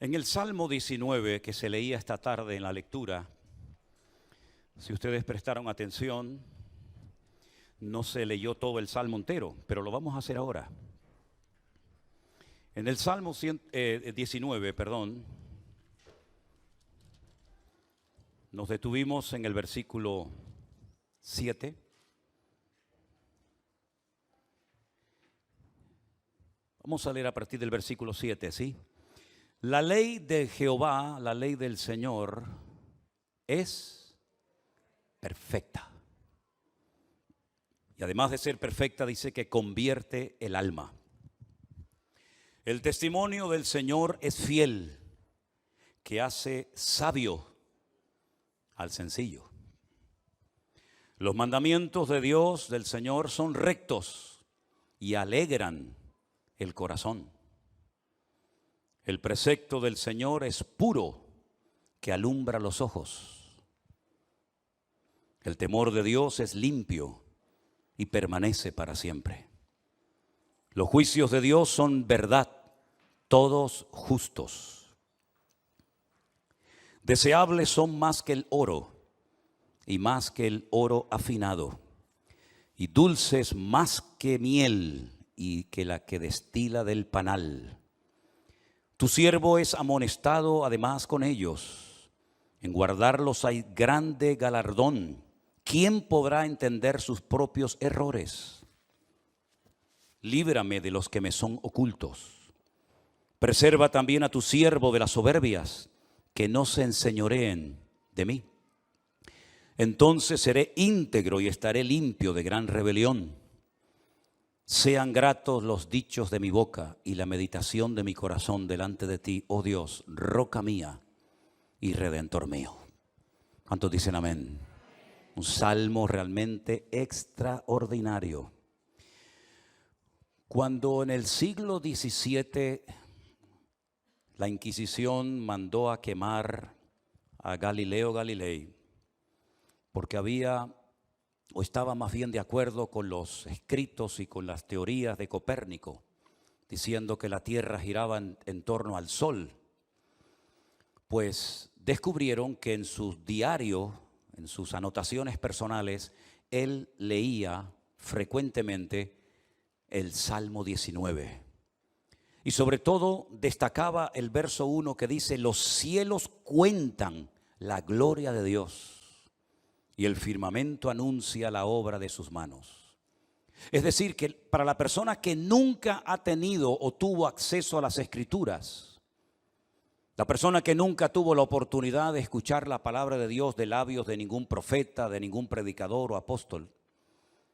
En el Salmo 19 que se leía esta tarde en la lectura, si ustedes prestaron atención, no se leyó todo el Salmo entero, pero lo vamos a hacer ahora. En el Salmo 19, nos detuvimos en el versículo 7. Vamos a leer a partir del versículo 7, ¿sí? La ley de Jehová, la ley del Señor, es perfecta. Y además de ser perfecta, dice que convierte el alma. El testimonio del Señor es fiel, que hace sabio al sencillo. Los mandamientos de Dios, del Señor, son rectos y alegran el corazón. El precepto del Señor es puro, que alumbra los ojos. El temor de Dios es limpio y permanece para siempre. Los juicios de Dios son verdad, todos justos. Deseables son más que el oro y más que el oro afinado, y dulces más que miel y que la que destila del panal. Tu siervo es amonestado además con ellos. En guardarlos hay grande galardón. ¿Quién podrá entender sus propios errores? Líbrame de los que me son ocultos. Preserva también a tu siervo de las soberbias, que no se enseñoreen de mí. Entonces seré íntegro y estaré limpio de gran rebelión. Sean gratos los dichos de mi boca y la meditación de mi corazón delante de ti, oh Dios, roca mía y redentor mío. ¿Cuántos dicen amén? Un salmo realmente extraordinario. Cuando en el siglo XVII la Inquisición mandó a quemar a Galileo Galilei, porque había o estaba más bien de acuerdo con los escritos y con las teorías de Copérnico, diciendo que la Tierra giraba en torno al Sol, pues descubrieron que en sus diarios, en sus anotaciones personales, él leía frecuentemente el Salmo 19. Y sobre todo destacaba el verso 1 que dice: los cielos cuentan la gloria de Dios y el firmamento anuncia la obra de sus manos. Es decir, que para la persona que nunca ha tenido o tuvo acceso a las Escrituras, la persona que nunca tuvo la oportunidad de escuchar la palabra de Dios de labios de ningún profeta, de ningún predicador o apóstol,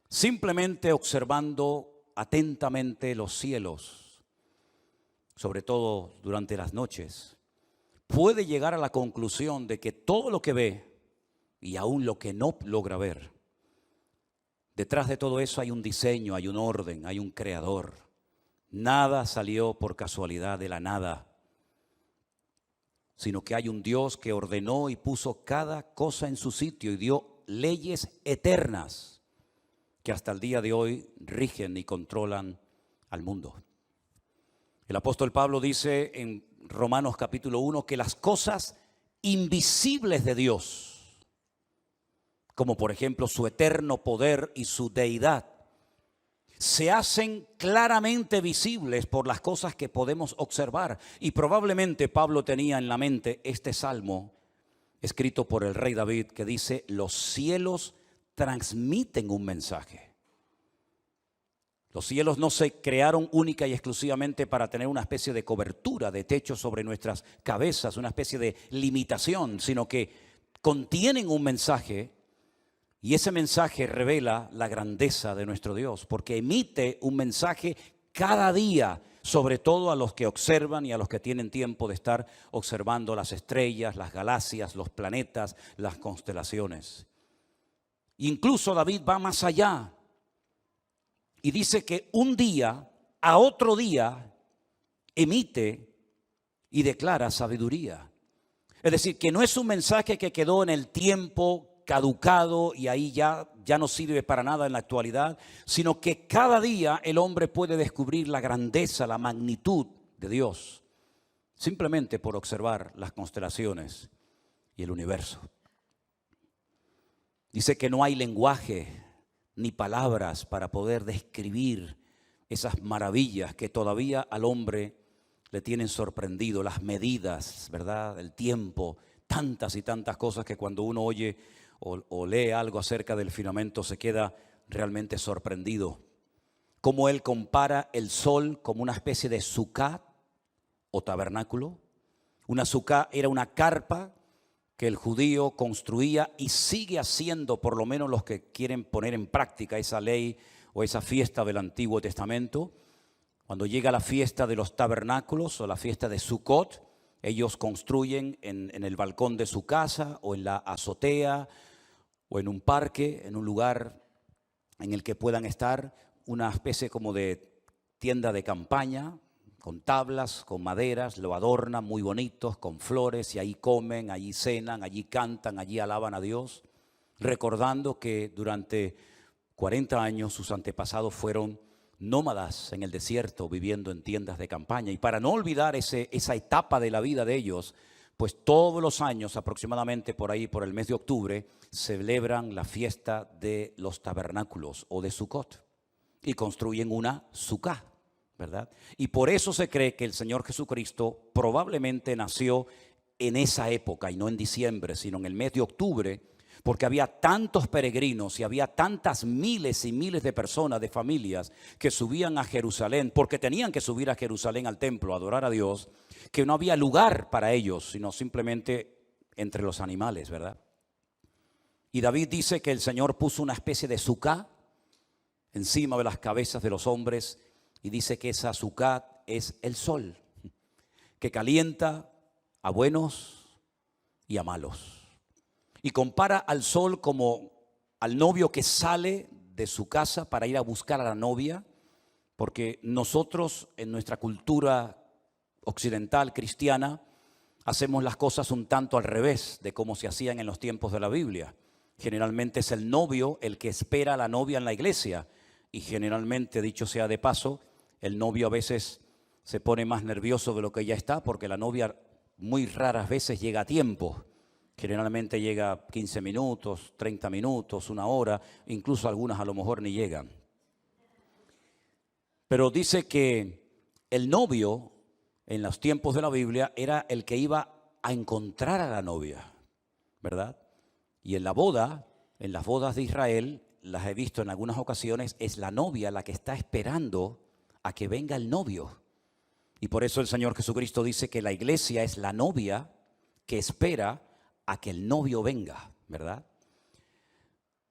simplemente observando atentamente los cielos, sobre todo durante las noches, puede llegar a la conclusión de que todo lo que ve y aún lo que no logra ver, detrás de todo eso hay un diseño, hay un orden, hay un creador. Nada salió por casualidad de la nada, sino que hay un Dios que ordenó y puso cada cosa en su sitio y dio leyes eternas que hasta el día de hoy rigen y controlan al mundo. El apóstol Pablo dice en Romanos capítulo 1 que las cosas invisibles de Dios, como por ejemplo su eterno poder y su deidad, se hacen claramente visibles por las cosas que podemos observar. Y probablemente Pablo tenía en la mente este salmo escrito por el rey David que dice: los cielos transmiten un mensaje. Los cielos no se crearon única y exclusivamente para tener una especie de cobertura, de techo sobre nuestras cabezas, una especie de limitación, sino que contienen un mensaje. Y ese mensaje revela la grandeza de nuestro Dios, porque emite un mensaje cada día, sobre todo a los que observan y a los que tienen tiempo de estar observando las estrellas, las galaxias, los planetas, las constelaciones. Incluso David va más allá y dice que un día a otro día emite y declara sabiduría. Es decir, que no es un mensaje que quedó en el tiempo caducado y ahí ya no sirve para nada en la actualidad, sino que cada día el hombre puede descubrir la grandeza, la magnitud de Dios simplemente por observar las constelaciones y el universo. Dice que no hay lenguaje ni palabras para poder describir esas maravillas que todavía al hombre le tienen sorprendido, las medidas, ¿verdad? El tiempo, tantas y tantas cosas que cuando uno oye o lee algo acerca del firmamento se queda realmente sorprendido. Cómo él compara el sol como una especie de sucá o tabernáculo. Una sucá era una carpa que el judío construía y sigue haciendo, por lo menos los que quieren poner en práctica esa ley o esa fiesta del Antiguo Testamento. Cuando llega la fiesta de los tabernáculos o la fiesta de Sukkot, ellos construyen en el balcón de su casa o en la azotea o en un parque, en un lugar en el que puedan estar, una especie como de tienda de campaña, con tablas, con maderas, lo adornan muy bonitos, con flores, y ahí comen, allí cenan, allí cantan, allí alaban a Dios, recordando que durante 40 años sus antepasados fueron nómadas en el desierto, viviendo en tiendas de campaña. Y para no olvidar esa etapa de la vida de ellos, pues todos los años, aproximadamente por ahí, por el mes de octubre, celebran la fiesta de los tabernáculos o de Sukkot y construyen una sucá, ¿verdad? Y por eso se cree que el Señor Jesucristo probablemente nació en esa época y no en diciembre, sino en el mes de octubre, porque había tantos peregrinos y había tantas miles y miles de personas, de familias, que subían a Jerusalén, porque tenían que subir a Jerusalén al templo a adorar a Dios, que no había lugar para ellos, sino simplemente entre los animales, ¿verdad? Y David dice que el Señor puso una especie de sucá encima de las cabezas de los hombres, y dice que esa sucá es el sol, que calienta a buenos y a malos. Y compara al sol como al novio que sale de su casa para ir a buscar a la novia, porque nosotros en nuestra cultura occidental cristiana hacemos las cosas un tanto al revés de cómo se hacían en los tiempos de la Biblia. Generalmente es el novio el que espera a la novia en la iglesia, y generalmente, dicho sea de paso, el novio a veces se pone más nervioso de lo que ya está, porque la novia muy raras veces llega a tiempo. Generalmente llega 15 minutos, 30 minutos, una hora, incluso algunas a lo mejor ni llegan. Pero dice que el novio en los tiempos de la Biblia era el que iba a encontrar a la novia, ¿verdad? Y en la boda, en las bodas de Israel, las he visto en algunas ocasiones, es la novia la que está esperando a que venga el novio. Y por eso el Señor Jesucristo dice que la iglesia es la novia que espera a que el novio venga, ¿verdad?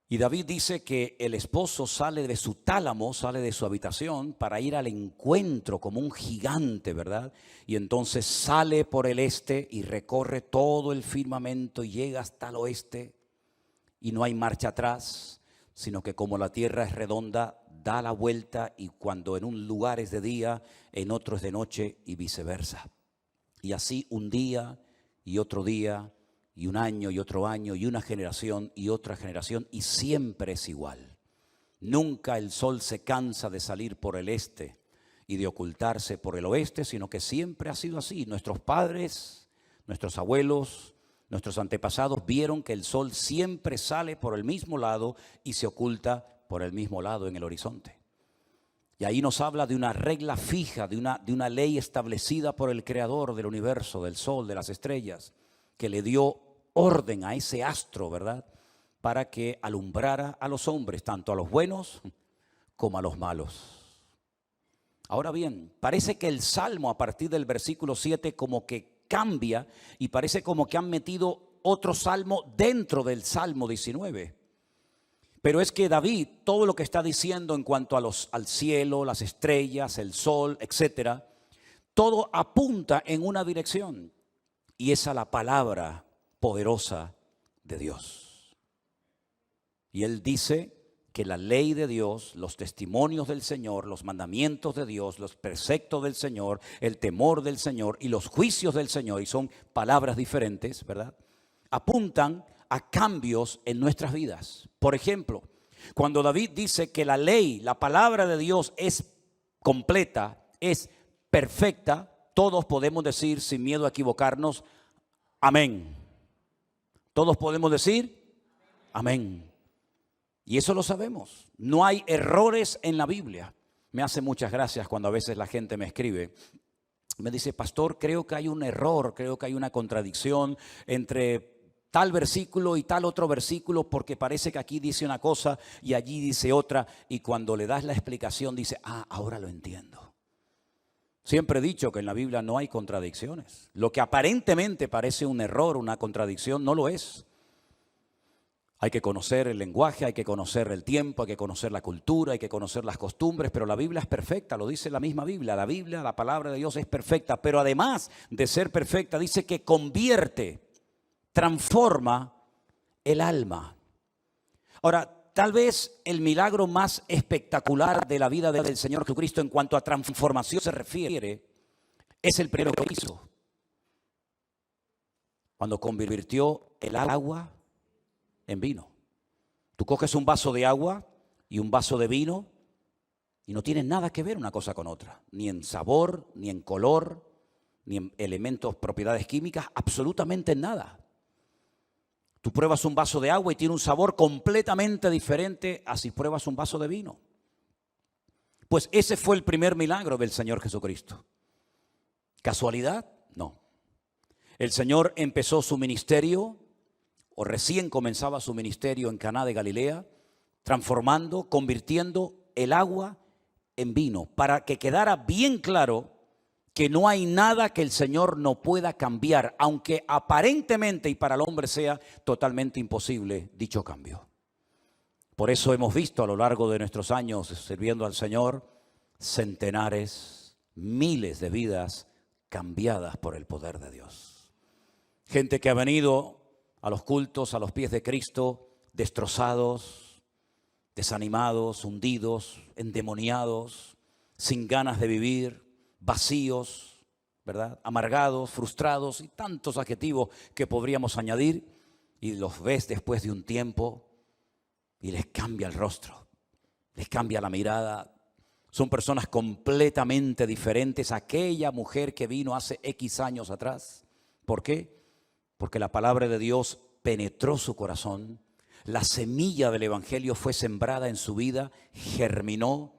Y David dice que el esposo sale de su tálamo, sale de su habitación para ir al encuentro como un gigante, ¿verdad? Y entonces sale por el este y recorre todo el firmamento y llega hasta el oeste, y no hay marcha atrás, sino que como la tierra es redonda, da la vuelta, y cuando en un lugar es de día, en otro es de noche, y viceversa. Y así un día y otro día, y un año y otro año, y una generación y otra generación, y siempre es igual. Nunca el sol se cansa de salir por el este y de ocultarse por el oeste, sino que siempre ha sido así. Nuestros padres, nuestros abuelos, nuestros antepasados vieron que el sol siempre sale por el mismo lado y se oculta por el mismo lado en el horizonte. Y ahí nos habla de una regla fija, de una ley establecida por el Creador del universo, del sol, de las estrellas, que le dio orden a ese astro, ¿verdad?, para que alumbrara a los hombres, tanto a los buenos como a los malos. Ahora bien, parece que el Salmo a partir del versículo 7 como que cambia, y parece como que han metido otro salmo dentro del Salmo 19. Pero es que David, todo lo que está diciendo en cuanto a al cielo, las estrellas, el sol, etcétera, todo apunta en una dirección, y es a la palabra poderosa de Dios. Y él dice que la ley de Dios, los testimonios del Señor, los mandamientos de Dios, los preceptos del Señor, el temor del Señor y los juicios del Señor, y son palabras diferentes, ¿verdad?, apuntan a cambios en nuestras vidas. Por ejemplo, cuando David dice que la ley, la palabra de Dios es completa, es perfecta, todos podemos decir sin miedo a equivocarnos, amén. Todos podemos decir, amén. Y eso lo sabemos. No hay errores en la Biblia. Me hace muchas gracias cuando a veces la gente me escribe. Me dice, pastor, creo que hay un error, creo que hay una contradicción entre tal versículo y tal otro versículo, porque parece que aquí dice una cosa y allí dice otra, y cuando le das la explicación dice, ahora lo entiendo. Siempre he dicho que en la Biblia no hay contradicciones. Lo que aparentemente parece un error, una contradicción, no lo es. Hay que conocer el lenguaje, hay que conocer el tiempo, hay que conocer la cultura, hay que conocer las costumbres, pero la Biblia es perfecta, lo dice la misma Biblia. La Biblia, la palabra de Dios es perfecta, pero además de ser perfecta, dice que convierte, transforma el alma. Ahora, tal vez el milagro más espectacular de la vida del Señor Jesucristo en cuanto a transformación se refiere, es el primero que hizo. Cuando convirtió el agua en vino. Tú coges un vaso de agua y un vaso de vino y no tienen nada que ver una cosa con otra. Ni en sabor, ni en color, ni en elementos, propiedades químicas, absolutamente nada. Tú pruebas un vaso de agua y tiene un sabor completamente diferente a si pruebas un vaso de vino. Pues ese fue el primer milagro del Señor Jesucristo. ¿Casualidad? No. El Señor empezó su ministerio, o recién comenzaba su ministerio en Caná de Galilea, transformando, convirtiendo el agua en vino, para que quedara bien claro que no hay nada que el Señor no pueda cambiar, aunque aparentemente y para el hombre sea totalmente imposible dicho cambio. Por eso hemos visto a lo largo de nuestros años sirviendo al Señor centenares, miles de vidas cambiadas por el poder de Dios. Gente que ha venido a los cultos, a los pies de Cristo, destrozados, desanimados, hundidos, endemoniados, sin ganas de vivir, vacíos, ¿verdad? Amargados, frustrados y tantos adjetivos que podríamos añadir, y los ves después de un tiempo y les cambia el rostro, les cambia la mirada. Son personas completamente diferentes a aquella mujer que vino hace X años atrás. ¿Por qué? Porque la palabra de Dios penetró su corazón, la semilla del evangelio fue sembrada en su vida, germinó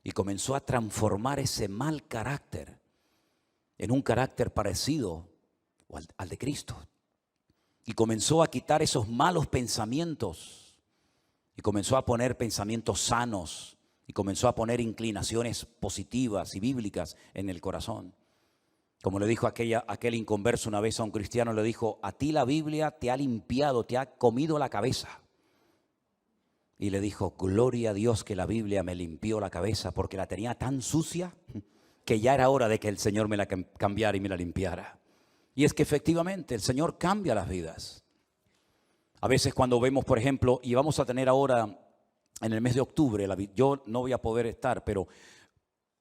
y comenzó a transformar ese mal carácter en un carácter parecido al de Cristo. Y comenzó a quitar esos malos pensamientos y comenzó a poner pensamientos sanos y comenzó a poner inclinaciones positivas y bíblicas en el corazón. Como le dijo aquel inconverso una vez a un cristiano, le dijo, a ti la Biblia te ha limpiado, te ha comido la cabeza. Y le dijo, gloria a Dios que la Biblia me limpió la cabeza porque la tenía tan sucia que ya era hora de que el Señor me la cambiara y me la limpiara. Y es que efectivamente el Señor cambia las vidas. A veces cuando vemos, por ejemplo, y vamos a tener ahora en el mes de octubre, yo no voy a poder estar, pero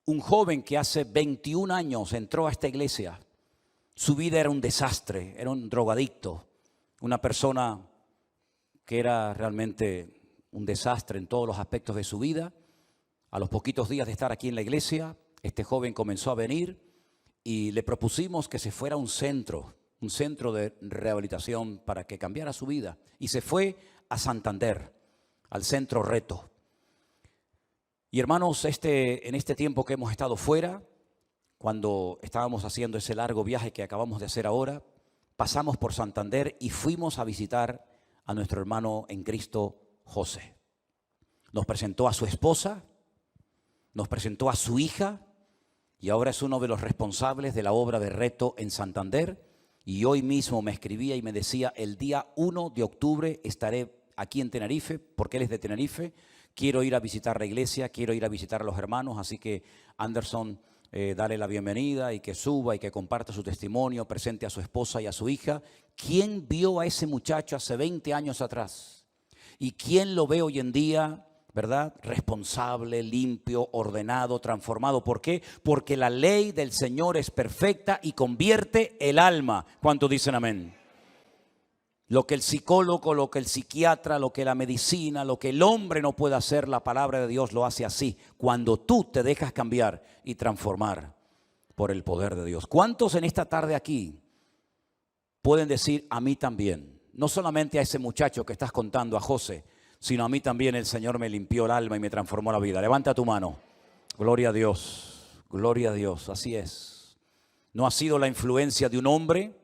un joven que hace 21 años entró a esta iglesia, su vida era un desastre, era un drogadicto, una persona que era realmente un desastre en todos los aspectos de su vida. A los poquitos días de estar aquí en la iglesia, este joven comenzó a venir y le propusimos que se fuera a un centro de rehabilitación para que cambiara su vida. Y se fue a Santander, al centro Reto. Y hermanos, en este tiempo que hemos estado fuera, cuando estábamos haciendo ese largo viaje que acabamos de hacer ahora, pasamos por Santander y fuimos a visitar a nuestro hermano en Cristo, José. Nos presentó a su esposa, nos presentó a su hija y ahora es uno de los responsables de la obra de Reto en Santander. Y hoy mismo me escribía y me decía, el día 1 de octubre estaré aquí en Tenerife, porque él es de Tenerife. Quiero ir a visitar la iglesia, quiero ir a visitar a los hermanos, así que Anderson, dale la bienvenida y que suba y que comparta su testimonio, presente a su esposa y a su hija. ¿Quién vio a ese muchacho hace 20 años atrás? ¿Y quién lo ve hoy en día, verdad? Responsable, limpio, ordenado, transformado. ¿Por qué? Porque la ley del Señor es perfecta y convierte el alma. ¿Cuántos dicen amén? Lo que el psicólogo, lo que el psiquiatra, lo que la medicina, lo que el hombre no puede hacer, la palabra de Dios lo hace así. Cuando tú te dejas cambiar y transformar por el poder de Dios. ¿Cuántos en esta tarde aquí pueden decir a mí también? No solamente a ese muchacho que estás contando, a José, sino a mí también el Señor me limpió el alma y me transformó la vida. Levanta tu mano. Gloria a Dios, gloria a Dios, así es. No ha sido la influencia de un hombre,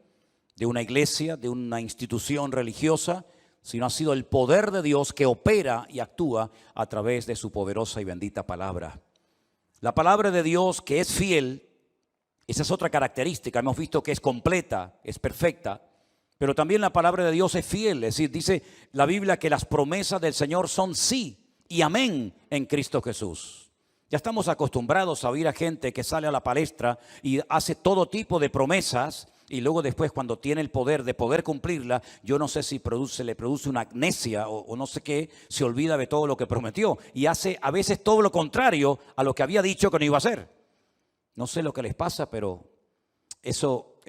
de una iglesia, de una institución religiosa, sino ha sido el poder de Dios que opera y actúa a través de su poderosa y bendita palabra. La palabra de Dios que es fiel, esa es otra característica. Hemos visto que es completa, es perfecta, pero también la palabra de Dios es fiel. Es decir, dice la Biblia que las promesas del Señor son sí y amén en Cristo Jesús. Ya estamos acostumbrados a oír a gente que sale a la palestra y hace todo tipo de promesas y luego después cuando tiene el poder de poder cumplirla, yo no sé si le produce una amnesia o no sé qué, se olvida de todo lo que prometió y hace a veces todo lo contrario a lo que había dicho que no iba a hacer. No sé lo que les pasa, pero eso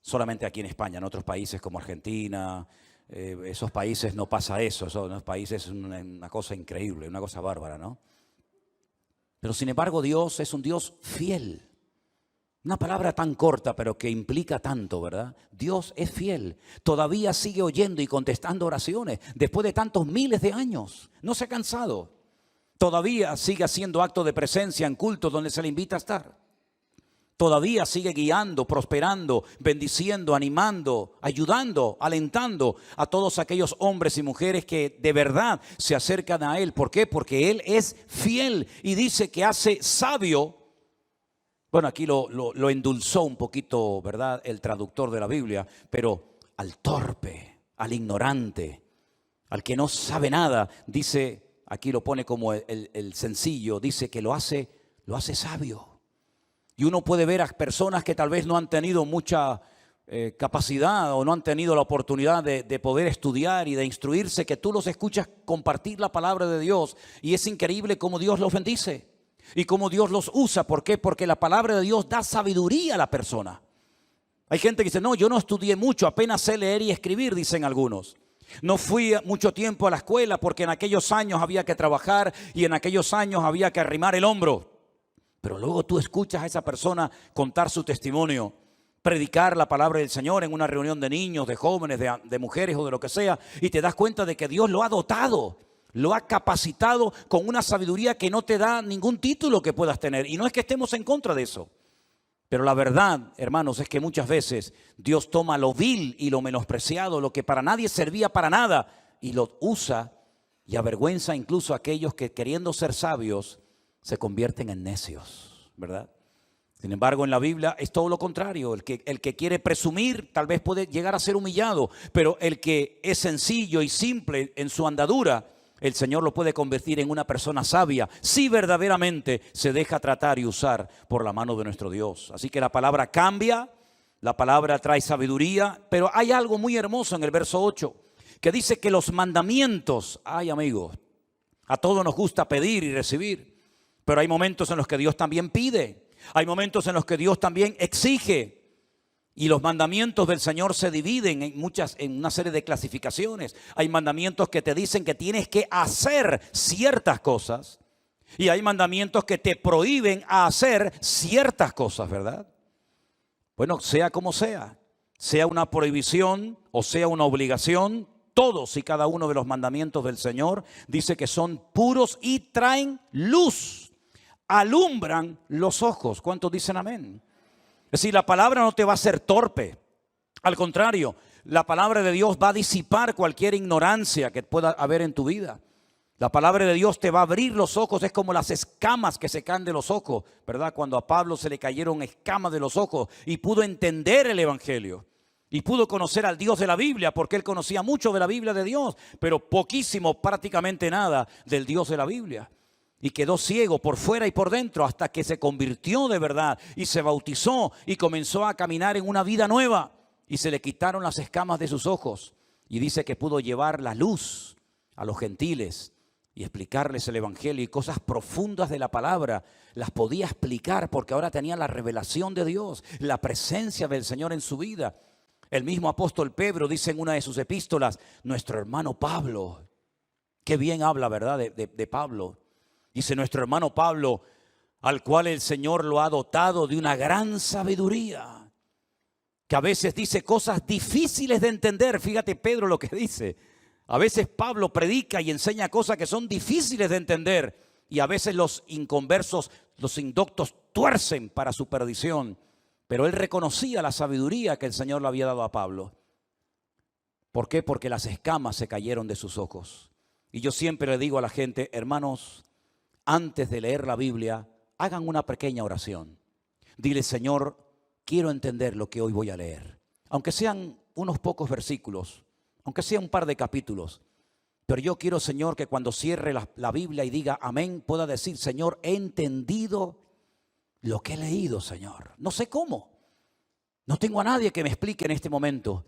solamente aquí en España. En otros países como Argentina, esos países no pasa eso. En esos países es una cosa increíble, una cosa bárbara, ¿no? Pero sin embargo Dios es un Dios fiel. Una palabra tan corta pero que implica tanto, ¿verdad? Dios es fiel. Todavía sigue oyendo y contestando oraciones después de tantos miles de años. No se ha cansado. Todavía sigue haciendo actos de presencia en cultos donde se le invita a estar. Todavía sigue guiando, prosperando, bendiciendo, animando, ayudando, alentando a todos aquellos hombres y mujeres que de verdad se acercan a Él. ¿Por qué? Porque Él es fiel y dice que hace sabio. Bueno, aquí lo endulzó un poquito, ¿verdad? El traductor de la Biblia, pero al torpe, al ignorante, al que no sabe nada, dice, aquí lo pone como el sencillo, dice que lo hace sabio. Y uno puede ver a personas que tal vez no han tenido mucha capacidad o no han tenido la oportunidad de poder estudiar y de instruirse, que tú los escuchas compartir la palabra de Dios y es increíble cómo Dios los bendice y cómo Dios los usa. ¿Por qué? Porque la palabra de Dios da sabiduría a la persona. Hay gente que dice, no, yo no estudié mucho, apenas sé leer y escribir, dicen algunos. No fui mucho tiempo a la escuela porque en aquellos años había que trabajar y en aquellos años había que arrimar el hombro. Pero luego tú escuchas a esa persona contar su testimonio, predicar la palabra del Señor en una reunión de niños, de jóvenes, de mujeres o de lo que sea, y te das cuenta de que Dios lo ha dotado, lo ha capacitado con una sabiduría que no te da ningún título que puedas tener. Y no es que estemos en contra de eso. Pero la verdad, hermanos, es que muchas veces Dios toma lo vil y lo menospreciado, lo que para nadie servía para nada, y lo usa y avergüenza incluso a aquellos que queriendo ser sabios se convierten en necios, ¿verdad? Sin embargo, en la Biblia es todo lo contrario. El que quiere presumir tal vez puede llegar a ser humillado, pero el que es sencillo y simple en su andadura, el Señor lo puede convertir en una persona sabia si verdaderamente se deja tratar y usar por la mano de nuestro Dios. Así que la palabra cambia, la palabra trae sabiduría, pero hay algo muy hermoso en el verso 8 que dice que los mandamientos, ay amigos, a todos nos gusta pedir y recibir. Pero hay momentos en los que Dios también pide. Hay momentos en los que Dios también exige. Y los mandamientos del Señor se dividen en una serie de clasificaciones. Hay mandamientos que te dicen que tienes que hacer ciertas cosas. Y hay mandamientos que te prohíben hacer ciertas cosas, ¿verdad? Bueno, sea como sea una prohibición o sea una obligación, todos y cada uno de los mandamientos del Señor dice que son puros y traen luz. Alumbran los ojos. ¿Cuántos dicen amén? Es decir, la palabra no te va a hacer torpe. Al contrario, la palabra de Dios va a disipar cualquier ignorancia que pueda haber en tu vida. La palabra de Dios te va a abrir los ojos. Es como las escamas que se caen de los ojos, ¿verdad? Cuando a Pablo se le cayeron escamas de los ojos y pudo entender el evangelio. Y pudo conocer al Dios de la Biblia, porque él conocía mucho de la Biblia de Dios, pero poquísimo, prácticamente nada del Dios de la Biblia. Y quedó ciego por fuera y por dentro hasta que se convirtió de verdad y se bautizó y comenzó a caminar en una vida nueva. Y se le quitaron las escamas de sus ojos. Y dice que pudo llevar la luz a los gentiles y explicarles el evangelio y cosas profundas de la palabra. Las podía explicar porque ahora tenía la revelación de Dios, la presencia del Señor en su vida. El mismo apóstol Pedro dice en una de sus epístolas, nuestro hermano Pablo, qué bien habla, ¿verdad? De Pablo. Dice nuestro hermano Pablo, al cual el Señor lo ha dotado de una gran sabiduría, que a veces dice cosas difíciles de entender. Fíjate Pedro lo que dice. A veces Pablo predica y enseña cosas que son difíciles de entender, y a veces los inconversos, los indoctos, tuercen para su perdición. Pero él reconocía la sabiduría que el Señor le había dado a Pablo. ¿Por qué? Porque las escamas se cayeron de sus ojos. Y yo siempre le digo a la gente, hermanos, antes de leer la Biblia, hagan una pequeña oración. Dile, Señor, quiero entender lo que hoy voy a leer. Aunque sean unos pocos versículos, aunque sea un par de capítulos. Pero yo quiero, Señor, que cuando cierre la Biblia y diga amén, pueda decir, Señor, he entendido lo que he leído, Señor. No sé cómo. No tengo a nadie que me explique en este momento.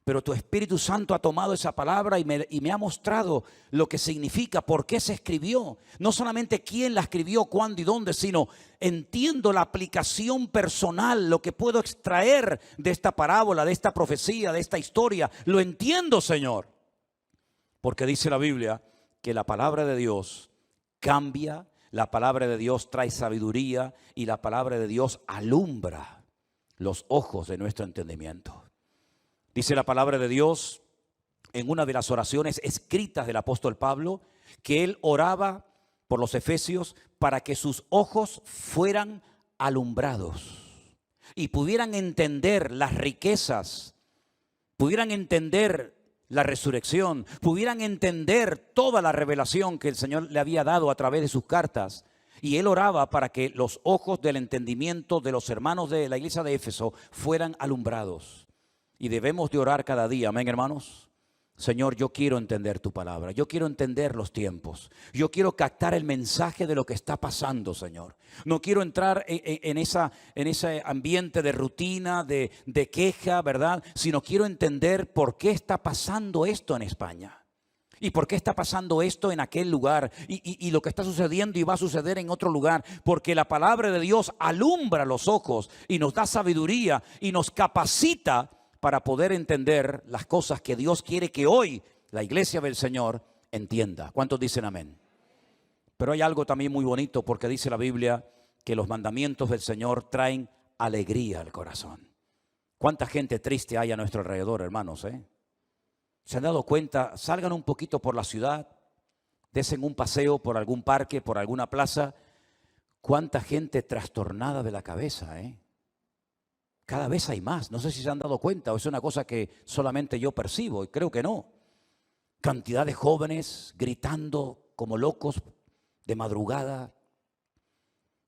Pero tu Espíritu Santo ha tomado esa palabra y me ha mostrado lo que significa, por qué se escribió. No solamente quién la escribió, cuándo y dónde, sino entiendo la aplicación personal, lo que puedo extraer de esta parábola, de esta profecía, de esta historia. Lo entiendo, Señor. Porque dice la Biblia que la palabra de Dios cambia, la palabra de Dios trae sabiduría y la palabra de Dios alumbra los ojos de nuestro entendimiento. Dice la palabra de Dios en una de las oraciones escritas del apóstol Pablo, que él oraba por los efesios para que sus ojos fueran alumbrados y pudieran entender las riquezas, pudieran entender la resurrección, pudieran entender toda la revelación que el Señor le había dado a través de sus cartas. Y él oraba para que los ojos del entendimiento de los hermanos de la iglesia de Éfeso fueran alumbrados. Y debemos de orar cada día, amén, hermanos. Señor, yo quiero entender tu palabra, yo quiero entender los tiempos, yo quiero captar el mensaje de lo que está pasando, Señor. No quiero entrar en ese ambiente de rutina, de queja, ¿verdad? Sino quiero entender por qué está pasando esto en España. ¿Y por qué está pasando esto en aquel lugar? Y lo que está sucediendo y va a suceder en otro lugar. Porque la palabra de Dios alumbra los ojos y nos da sabiduría y nos capacita para poder entender las cosas que Dios quiere que hoy la iglesia del Señor entienda. ¿Cuántos dicen amén? Pero hay algo también muy bonito, porque dice la Biblia que los mandamientos del Señor traen alegría al corazón. ¿Cuánta gente triste hay a nuestro alrededor, hermanos? ¿Se han dado cuenta? Salgan un poquito por la ciudad, desen un paseo por algún parque, por alguna plaza. ¿Cuánta gente trastornada de la cabeza, Cada vez hay más. No sé si se han dado cuenta o es una cosa que solamente yo percibo, y creo que no. Cantidad de jóvenes gritando como locos de madrugada,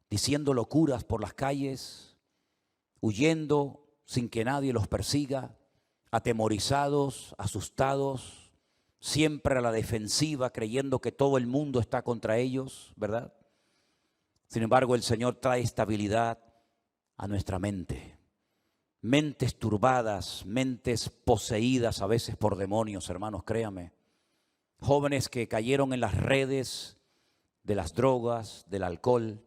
diciendo locuras por las calles, huyendo sin que nadie los persiga, atemorizados, asustados, siempre a la defensiva, creyendo que todo el mundo está contra ellos, ¿verdad? Sin embargo, el Señor trae estabilidad a nuestra mente. Mentes turbadas, mentes poseídas a veces por demonios, hermanos, créame. Jóvenes que cayeron en las redes de las drogas, del alcohol,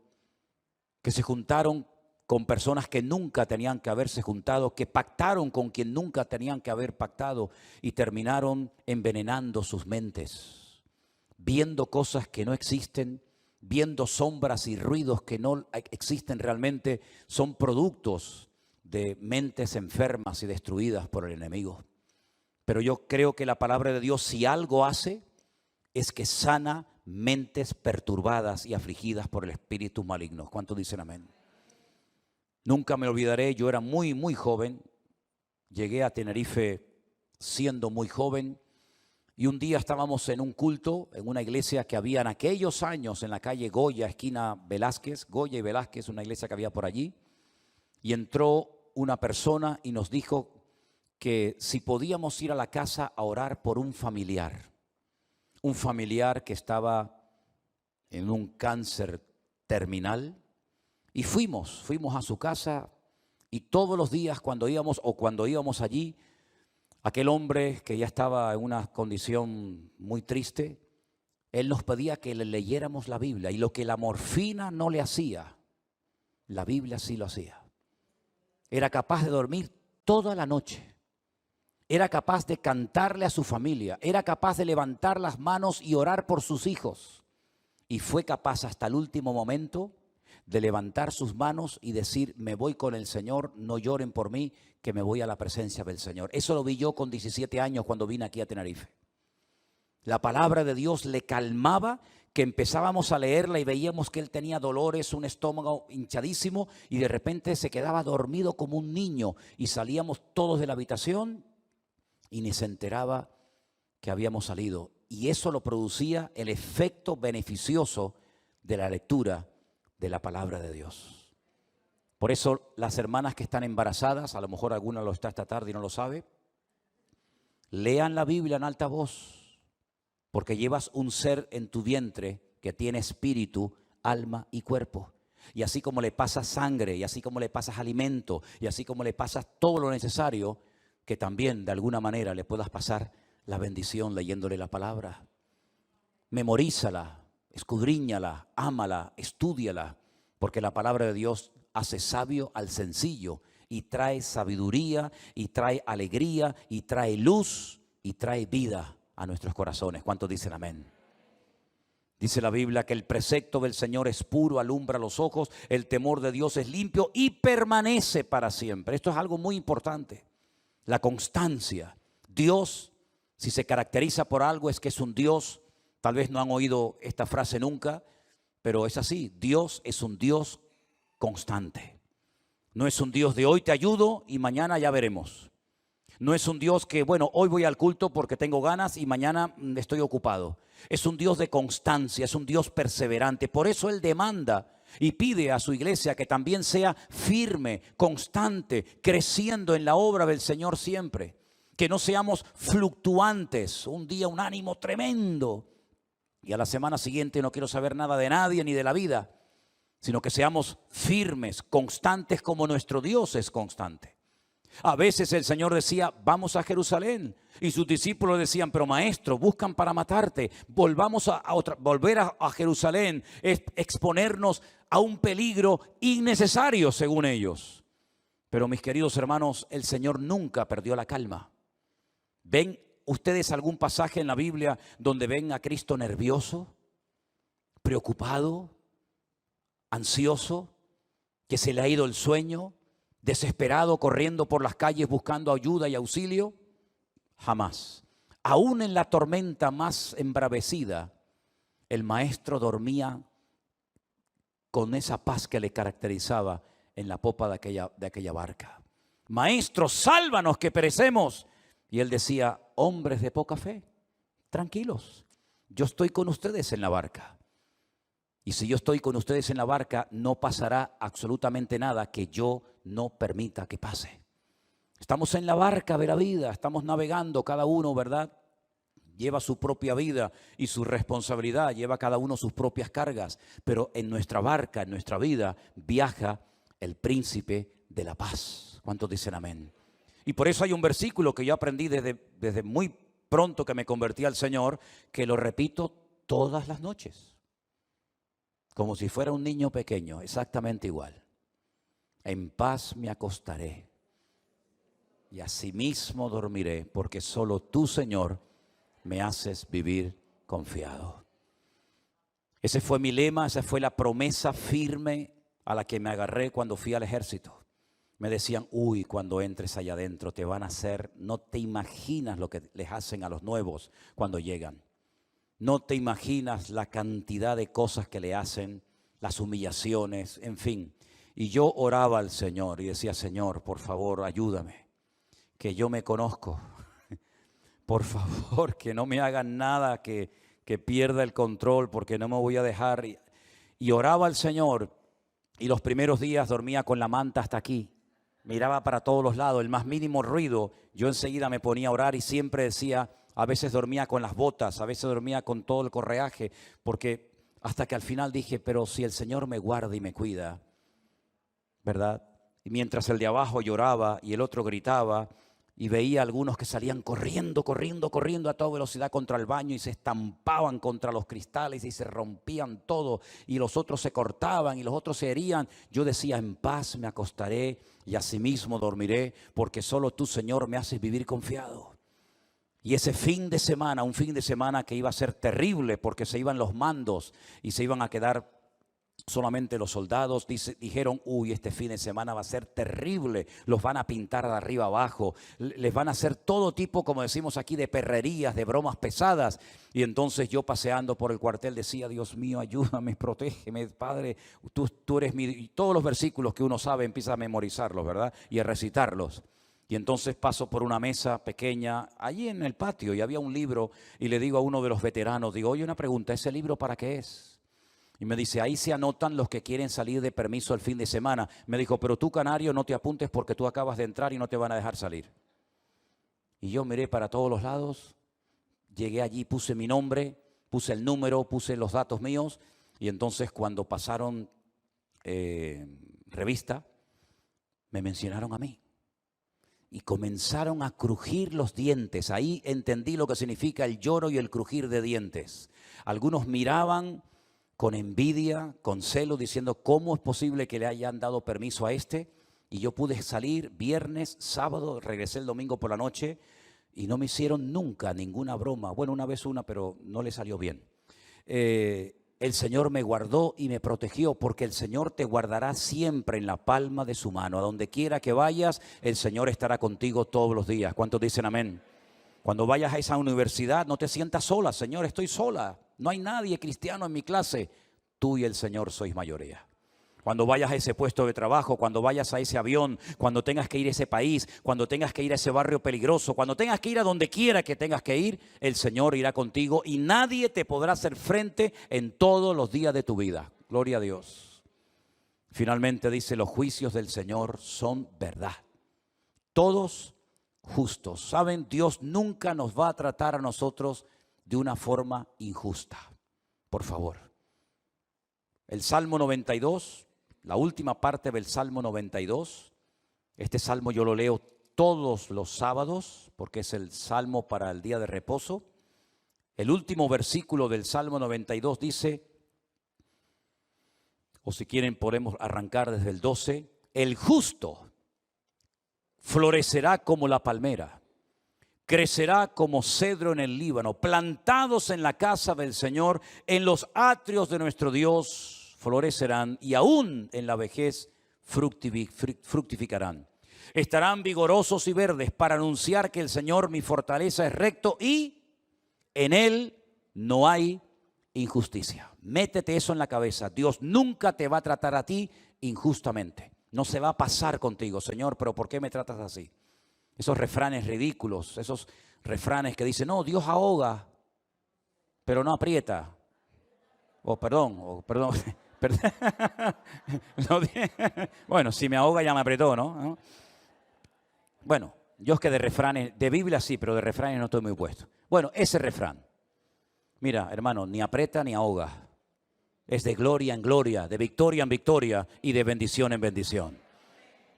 que se juntaron con personas que nunca tenían que haberse juntado, que pactaron con quien nunca tenían que haber pactado y terminaron envenenando sus mentes, viendo cosas que no existen, viendo sombras y ruidos que no existen realmente, son productos de mentes enfermas y destruidas por el enemigo. Pero yo creo que la palabra de Dios, si algo hace, es que sana mentes perturbadas y afligidas por el espíritu maligno. ¿Cuántos dicen amén? Nunca me olvidaré, yo era muy joven, llegué a Tenerife siendo muy joven, y un día estábamos en un culto en una iglesia que había en aquellos años en la calle Goya, esquina Velázquez, Goya y Velázquez, una iglesia que había por allí, y entró una persona y nos dijo que si podíamos ir a la casa a orar por un familiar que estaba en un cáncer terminal. Y fuimos a su casa, y todos los días cuando íbamos allí, aquel hombre que ya estaba en una condición muy triste, él nos pedía que le leyéramos la Biblia, y lo que la morfina no le hacía, la Biblia sí lo hacía. Era capaz de dormir toda la noche, era capaz de cantarle a su familia, era capaz de levantar las manos y orar por sus hijos, y fue capaz hasta el último momento de levantar sus manos y decir, me voy con el Señor, no lloren por mí, que me voy a la presencia del Señor. Eso lo vi yo con 17 años cuando vine aquí a Tenerife. La palabra de Dios le calmaba, que empezábamos a leerla y veíamos que él tenía dolores, un estómago hinchadísimo, y de repente se quedaba dormido como un niño y salíamos todos de la habitación y ni se enteraba que habíamos salido. Y eso lo producía el efecto beneficioso de la lectura de la palabra de Dios. Por eso las hermanas que están embarazadas, a lo mejor alguna lo está esta tarde y no lo sabe, lean la Biblia en alta voz, porque llevas un ser en tu vientre que tiene espíritu, alma y cuerpo. Y así como le pasas sangre, y así como le pasas alimento, y así como le pasas todo lo necesario, que también de alguna manera le puedas pasar la bendición leyéndole la palabra. Memorízala, escudriñala, ámala, estúdiala, porque la palabra de Dios hace sabio al sencillo y trae sabiduría y trae alegría y trae luz y trae vida a nuestros corazones. ¿Cuántos dicen amén? Dice la Biblia que el precepto del Señor es puro, alumbra los ojos, el temor de Dios es limpio y permanece para siempre. Esto es algo muy importante, la constancia. Dios, si se caracteriza por algo, es que es un Dios. Tal vez no han oído esta frase nunca, pero es así. Dios es un Dios constante. No es un Dios de hoy te ayudo y mañana ya veremos. No es un Dios que, bueno, hoy voy al culto porque tengo ganas y mañana estoy ocupado. Es un Dios de constancia, es un Dios perseverante. Por eso Él demanda y pide a su iglesia que también sea firme, constante, creciendo en la obra del Señor siempre. Que no seamos fluctuantes, un día un ánimo tremendo y a la semana siguiente no quiero saber nada de nadie ni de la vida, sino que seamos firmes, constantes como nuestro Dios es constante. A veces el Señor decía, vamos a Jerusalén, y sus discípulos decían, pero maestro, buscan para matarte, volvamos volver a Jerusalén, es exponernos a un peligro innecesario según ellos. Pero mis queridos hermanos, el Señor nunca perdió la calma. ¿Ven ustedes algún pasaje en la Biblia donde ven a Cristo nervioso, preocupado, ansioso, que se le ha ido el sueño, desesperado, corriendo por las calles buscando ayuda y auxilio? Jamás. Aún en la tormenta más embravecida, el maestro dormía con esa paz que le caracterizaba en la popa de aquella barca. Maestro, sálvanos que perecemos. Y él decía, hombres de poca fe, tranquilos, yo estoy con ustedes en la barca. Y si yo estoy con ustedes en la barca, no pasará absolutamente nada que yo no permita que pase. Estamos en la barca de la vida, estamos navegando cada uno, ¿verdad? Lleva su propia vida y su responsabilidad, lleva cada uno sus propias cargas. Pero en nuestra barca, en nuestra vida, viaja el príncipe de la paz. ¿Cuántos dicen amén? Y por eso hay un versículo que yo aprendí desde muy pronto que me convertí al Señor, que lo repito todas las noches. Como si fuera un niño pequeño, exactamente igual. En paz me acostaré y asimismo dormiré, porque solo tú, Señor, me haces vivir confiado. Ese fue mi lema, esa fue la promesa firme a la que me agarré cuando fui al ejército. Me decían, uy, cuando entres allá adentro te van a hacer, no te imaginas lo que les hacen a los nuevos cuando llegan. No te imaginas la cantidad de cosas que le hacen, las humillaciones, en fin. Y yo oraba al Señor y decía, Señor, por favor, ayúdame, que yo me conozco. Por favor, que no me hagan nada que pierda el control, porque no me voy a dejar. Y oraba al Señor y los primeros días dormía con la manta hasta aquí. Miraba para todos los lados, el más mínimo ruido, yo enseguida me ponía a orar y siempre decía, a veces dormía con las botas, a veces dormía con todo el correaje, porque hasta que al final dije, pero si el Señor me guarda y me cuida, ¿verdad? Y mientras el de abajo lloraba y el otro gritaba, y veía a algunos que salían corriendo a toda velocidad contra el baño y se estampaban contra los cristales y se rompían todo, y los otros se cortaban y los otros se herían. Yo decía, en paz me acostaré y asimismo dormiré, porque solo tú, Señor, me haces vivir confiado. Y ese fin de semana, un fin de semana que iba a ser terrible, porque se iban los mandos y se iban a quedar Solamente los soldados dijeron, uy, este fin de semana va a ser terrible, los van a pintar de arriba abajo, les van a hacer todo tipo, como decimos aquí, de perrerías, de bromas pesadas. Y entonces yo paseando por el cuartel decía, Dios mío, ayúdame, protégeme, Padre, tú eres mi... Y todos los versículos que uno sabe empieza a memorizarlos, ¿verdad? Y a recitarlos. Y entonces paso por una mesa pequeña allí en el patio y había un libro y le digo a uno de los veteranos, digo, oye, una pregunta, ¿ese libro para qué es? Y me dice, ahí se anotan los que quieren salir de permiso el fin de semana. Me dijo, pero tú, canario, no te apuntes porque tú acabas de entrar y no te van a dejar salir. Y yo miré para todos los lados, llegué allí, puse mi nombre, puse el número, puse los datos míos. Y entonces cuando pasaron revista, me mencionaron a mí. Y comenzaron a crujir los dientes. Ahí entendí lo que significa el lloro y el crujir de dientes. Algunos miraban con envidia, con celo, diciendo, ¿cómo es posible que le hayan dado permiso a este? Y yo pude salir viernes, sábado, regresé el domingo por la noche y no me hicieron nunca ninguna broma. Bueno, una vez una, pero no le salió bien. El Señor me guardó y me protegió, porque el Señor te guardará siempre en la palma de su mano. A donde quiera que vayas, el Señor estará contigo todos los días. ¿Cuántos dicen amén? Cuando vayas a esa universidad, no te sientas sola. Señor, estoy sola. No hay nadie cristiano en mi clase. Tú y el Señor sois mayoría. Cuando vayas a ese puesto de trabajo, cuando vayas a ese avión, cuando tengas que ir a ese país, cuando tengas que ir a ese barrio peligroso, cuando tengas que ir a donde quiera que tengas que ir, el Señor irá contigo y nadie te podrá hacer frente en todos los días de tu vida. Gloria a Dios. Finalmente dice, los juicios del Señor son verdad. Todos justos. ¿Saben? Dios nunca nos va a tratar a nosotros de una forma injusta. Por favor. El Salmo 92, la última parte del Salmo 92, este salmo yo lo leo todos los sábados porque es el salmo para el día de reposo. El último versículo del Salmo 92 dice, o si quieren podemos arrancar desde el 12, el justo florecerá como la palmera, crecerá como cedro en el Líbano, plantados en la casa del Señor, en los atrios de nuestro Dios florecerán y aún en la vejez fructificarán. Estarán vigorosos y verdes para anunciar que el Señor, mi fortaleza, es recto y en Él no hay injusticia. Métete eso en la cabeza. Dios nunca te va a tratar a ti injustamente. No se va a pasar contigo, Señor, pero ¿por qué me tratas así? Esos refranes ridículos, esos refranes que dicen, no, Dios ahoga, pero no aprieta. Perdón. Bueno, si me ahoga ya me apretó, ¿no? Bueno, yo es que de refranes, de Biblia sí, pero de refranes no estoy muy puesto. Bueno, ese refrán, mira, hermano, ni aprieta ni ahoga. Es de gloria en gloria, de victoria en victoria y de bendición en bendición.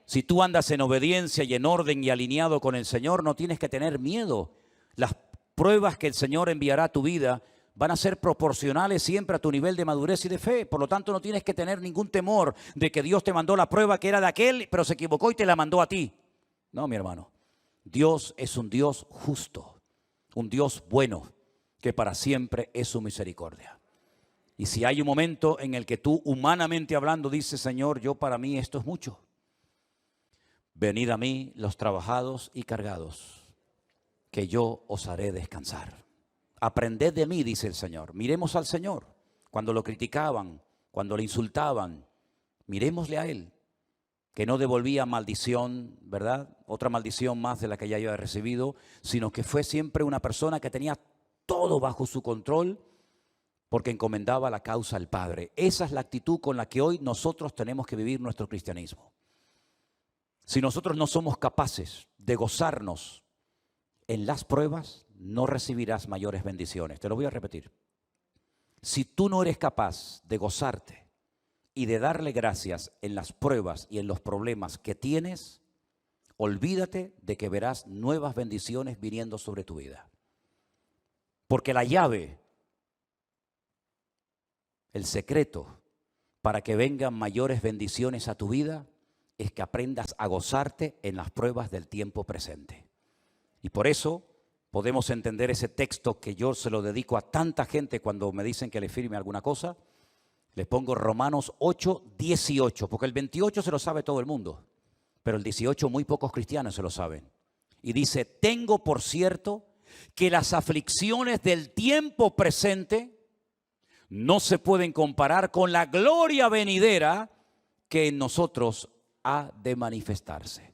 Si tú andas en obediencia y en orden y alineado con el Señor, no tienes que tener miedo. Las pruebas que el Señor enviará a tu vida van a ser proporcionales siempre a tu nivel de madurez y de fe. Por lo tanto, no tienes que tener ningún temor de que Dios te mandó la prueba que era de aquel, pero se equivocó y te la mandó a ti. No, mi hermano. Dios es un Dios justo, un Dios bueno, que para siempre es su misericordia. Y si hay un momento en el que tú, humanamente hablando, dices, Señor, yo para mí esto es mucho. Venid a mí los trabajados y cargados, que yo os haré descansar. Aprended de mí, dice el Señor. Miremos al Señor. Cuando lo criticaban, cuando le insultaban, miremosle a Él, que no devolvía maldición, ¿verdad? Otra maldición más de la que ya había recibido, sino que fue siempre una persona que tenía todo bajo su control, porque encomendaba la causa al Padre. Esa es la actitud con la que hoy nosotros tenemos que vivir nuestro cristianismo. Si nosotros no somos capaces de gozarnos en las pruebas, no recibirás mayores bendiciones. Te lo voy a repetir. Si tú no eres capaz de gozarte y de darle gracias en las pruebas y en los problemas que tienes, olvídate de que verás nuevas bendiciones viniendo sobre tu vida. Porque la llave, el secreto para que vengan mayores bendiciones a tu vida es que aprendas a gozarte en las pruebas del tiempo presente. Y por eso podemos entender ese texto que yo se lo dedico a tanta gente cuando me dicen que le firme alguna cosa. Les pongo Romanos 8, 18, porque el 28 se lo sabe todo el mundo, pero el 18 muy pocos cristianos se lo saben. Y dice, tengo por cierto que las aflicciones del tiempo presente no se pueden comparar con la gloria venidera que en nosotros ha de manifestarse.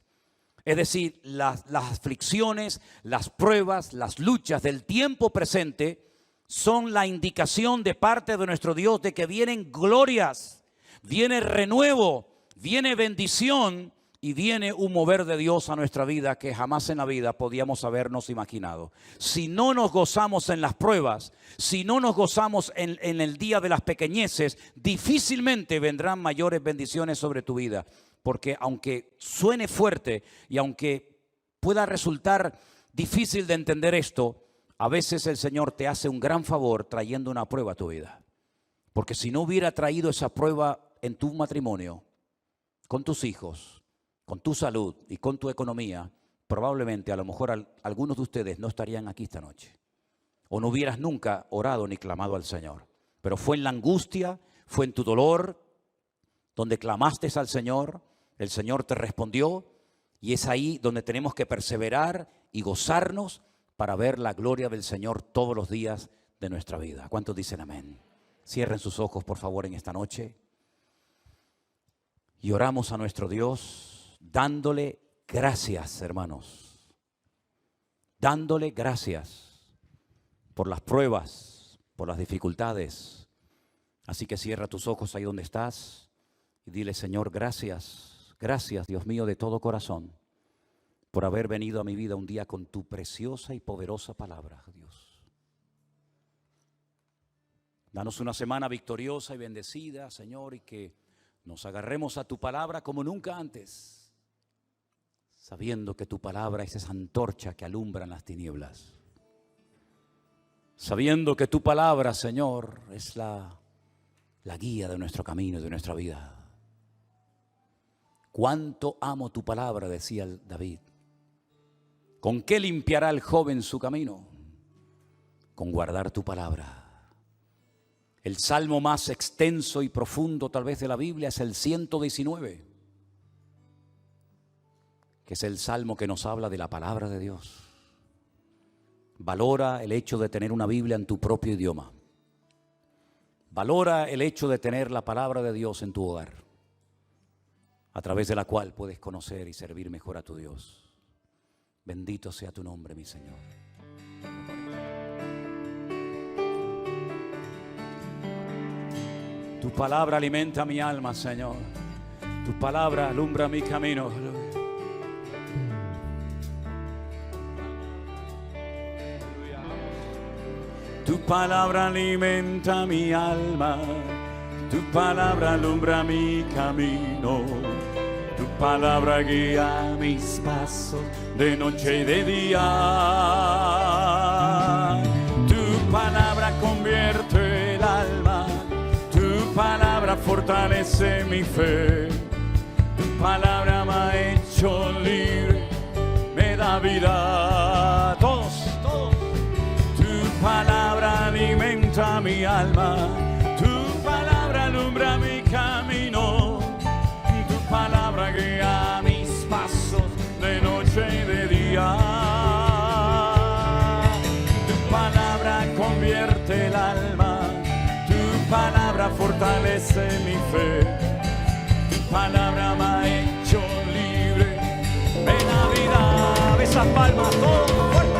Es decir, las aflicciones, las pruebas, las luchas del tiempo presente son la indicación de parte de nuestro Dios de que vienen glorias, viene renuevo, viene bendición y viene un mover de Dios a nuestra vida que jamás en la vida podíamos habernos imaginado. Si no nos gozamos en las pruebas, si no nos gozamos en el día de las pequeñeces, difícilmente vendrán mayores bendiciones sobre tu vida. Porque aunque suene fuerte y aunque pueda resultar difícil de entender esto, a veces el Señor te hace un gran favor trayendo una prueba a tu vida. Porque si no hubiera traído esa prueba en tu matrimonio, con tus hijos, con tu salud y con tu economía, probablemente a lo mejor algunos de ustedes no estarían aquí esta noche. O no hubieras nunca orado ni clamado al Señor. Pero fue en la angustia, fue en tu dolor, donde clamaste al Señor, el Señor te respondió, y es ahí donde tenemos que perseverar y gozarnos para ver la gloria del Señor todos los días de nuestra vida. ¿Cuántos dicen amén? Cierren sus ojos, por favor, en esta noche. Y oramos a nuestro Dios, dándole gracias, hermanos. Dándole gracias por las pruebas, por las dificultades. Así que cierra tus ojos ahí donde estás y dile, Señor, gracias. Gracias, Dios mío, de todo corazón, por haber venido a mi vida un día con tu preciosa y poderosa palabra, Dios. Danos una semana victoriosa y bendecida, Señor, y que nos agarremos a tu palabra como nunca antes, sabiendo que tu palabra es esa antorcha que alumbra en las tinieblas. Sabiendo que tu palabra, Señor, es la guía de nuestro camino y de nuestra vida. Cuánto amo tu palabra, decía David. ¿Con qué limpiará el joven su camino? Con guardar tu palabra. El salmo más extenso y profundo tal vez de la Biblia es el 119, que es el salmo que nos habla de la palabra de Dios. Valora el hecho de tener una Biblia en tu propio idioma. Valora el hecho de tener la palabra de Dios en tu hogar, a través de la cual puedes conocer y servir mejor a tu Dios. Bendito sea tu nombre, mi Señor. Tu palabra alimenta mi alma, Señor. Tu palabra alumbra mi camino. Tu palabra alimenta mi alma. Tu palabra alumbra mi camino. Tu palabra guía mis pasos de noche y de día. Tu palabra convierte el alma. Tu palabra fortalece mi fe. Tu palabra me ha hecho libre, me da vida. Todos. Tu palabra alimenta mi alma. Alumbra mi camino, tu palabra guía mis pasos de noche y de día. Tu palabra convierte el alma, tu palabra fortalece mi fe, tu palabra me ha hecho libre, me da vida. Esas palmas todos fuertes.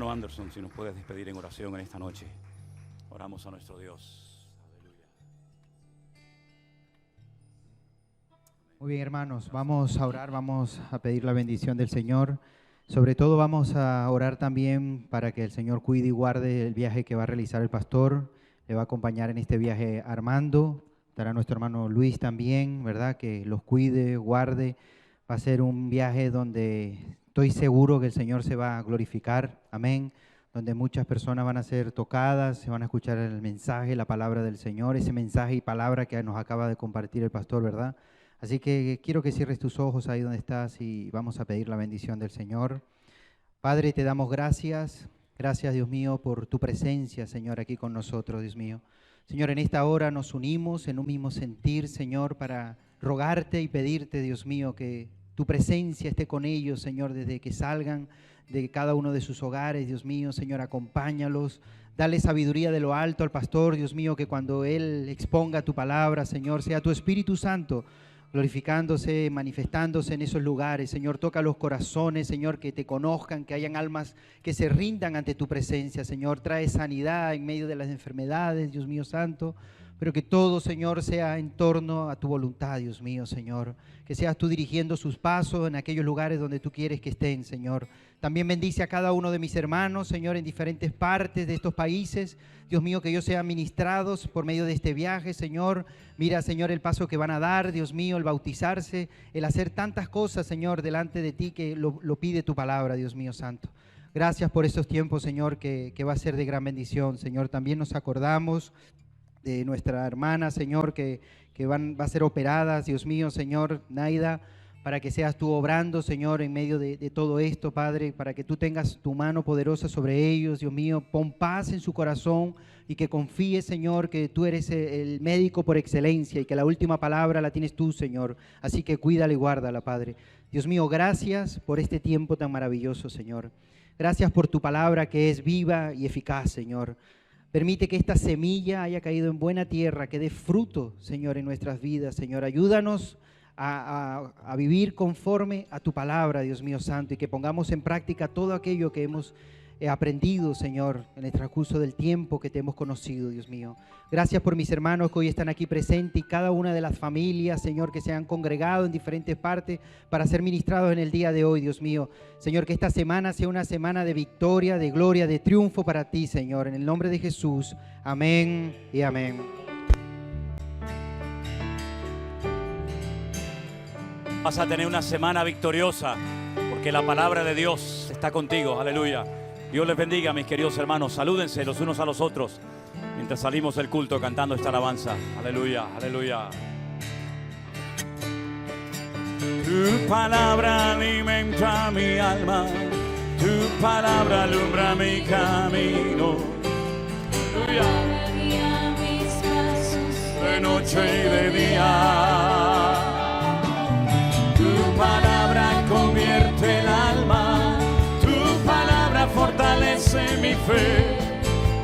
Hermano Anderson, si nos puedes despedir en oración en esta noche. Oramos a nuestro Dios. Aleluya. Muy bien, hermanos, vamos a orar, vamos a pedir la bendición del Señor. Sobre todo vamos a orar también para que el Señor cuide y guarde el viaje que va a realizar el pastor. Le va a acompañar en este viaje Armando, estará nuestro hermano Luis también, ¿verdad? Que los cuide, guarde. Va a ser un viaje donde estoy seguro que el Señor se va a glorificar, amén, donde muchas personas van a ser tocadas, se van a escuchar el mensaje, la palabra del Señor, ese mensaje y palabra que nos acaba de compartir el pastor, ¿verdad? Así que quiero que cierres tus ojos ahí donde estás y vamos a pedir la bendición del Señor. Padre, te damos gracias, gracias Dios mío por tu presencia, Señor, aquí con nosotros, Dios mío. Señor, en esta hora nos unimos en un mismo sentir, Señor, para rogarte y pedirte, Dios mío, que tu presencia esté con ellos, Señor, desde que salgan de cada uno de sus hogares, Dios mío, Señor, acompáñalos, dale sabiduría de lo alto al pastor, Dios mío, que cuando él exponga tu palabra, Señor, sea tu Espíritu Santo glorificándose, manifestándose en esos lugares. Señor, toca los corazones, Señor, que te conozcan, que hayan almas que se rindan ante tu presencia, Señor, trae sanidad en medio de las enfermedades, Dios mío santo, pero que todo, Señor, sea en torno a tu voluntad, Dios mío, Señor. Que seas tú dirigiendo sus pasos en aquellos lugares donde tú quieres que estén, Señor. También bendice a cada uno de mis hermanos, Señor, en diferentes partes de estos países. Dios mío, que ellos sean ministrados por medio de este viaje, Señor. Mira, Señor, el paso que van a dar, Dios mío, el bautizarse, el hacer tantas cosas, Señor, delante de ti que lo pide tu palabra, Dios mío santo. Gracias por estos tiempos, Señor, que va a ser de gran bendición, Señor. También nos acordamos de nuestra hermana, Señor, que va a ser operada, Dios mío, Señor, Naida, para que seas tú obrando, Señor, en medio de todo esto, Padre, para que tú tengas tu mano poderosa sobre ellos, Dios mío, pon paz en su corazón y que confíe, Señor, que tú eres el médico por excelencia y que la última palabra la tienes tú, Señor, así que cuídala y guárdala, Padre. Dios mío, gracias por este tiempo tan maravilloso, Señor. Gracias por tu palabra que es viva y eficaz, Señor. Permite que esta semilla haya caído en buena tierra, que dé fruto, Señor, en nuestras vidas. Señor, ayúdanos a vivir conforme a tu palabra, Dios mío santo, y que pongamos en práctica todo aquello que hemos aprendido, Señor, en el transcurso del tiempo que te hemos conocido, Dios mío. Gracias por mis hermanos que hoy están aquí presentes y cada una de las familias, Señor, que se han congregado en diferentes partes para ser ministrados en el día de hoy, Dios mío. Señor, que esta semana sea una semana de victoria, de gloria, de triunfo para ti, Señor. En el nombre de Jesús. Amén y amén. Vas a tener una semana victoriosa porque la palabra de Dios está contigo. Aleluya. Dios les bendiga, mis queridos hermanos. Salúdense los unos a los otros mientras salimos del culto cantando esta alabanza. Aleluya, aleluya. Tu palabra alimenta mi alma, tu palabra alumbra mi camino. Aleluya. De noche y de día. Tu palabra convierte el alma, tu palabra fortalece mi fe,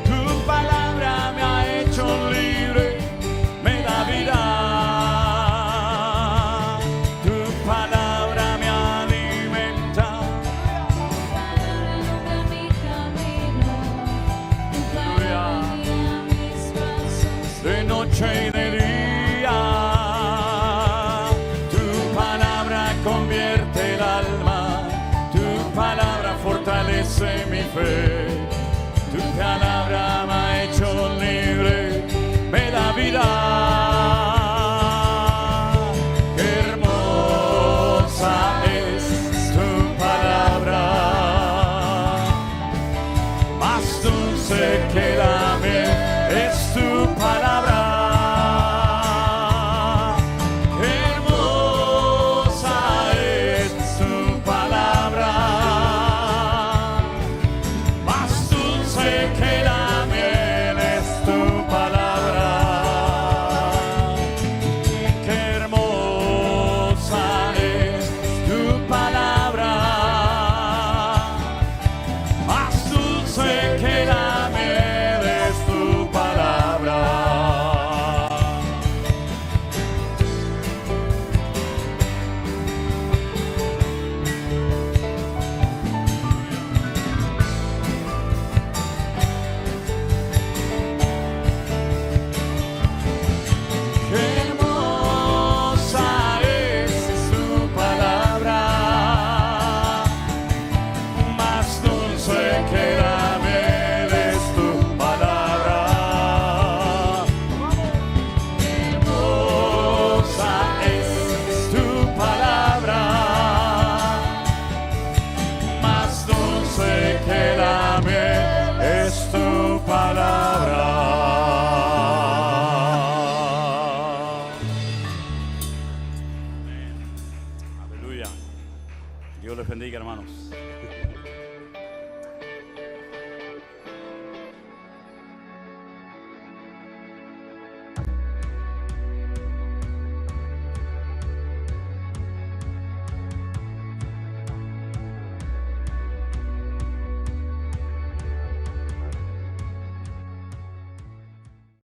tu palabra me ha hecho libre, me da vida. Tu palabra me alimenta, tu palabra alumbra mi camino, tu palabra guía mis pasos, de noche y de día. Convierte el alma, tu palabra fortalece mi fe, tu palabra me ha hecho libre, me da vida. Qué hermosa es tu palabra, más dulce que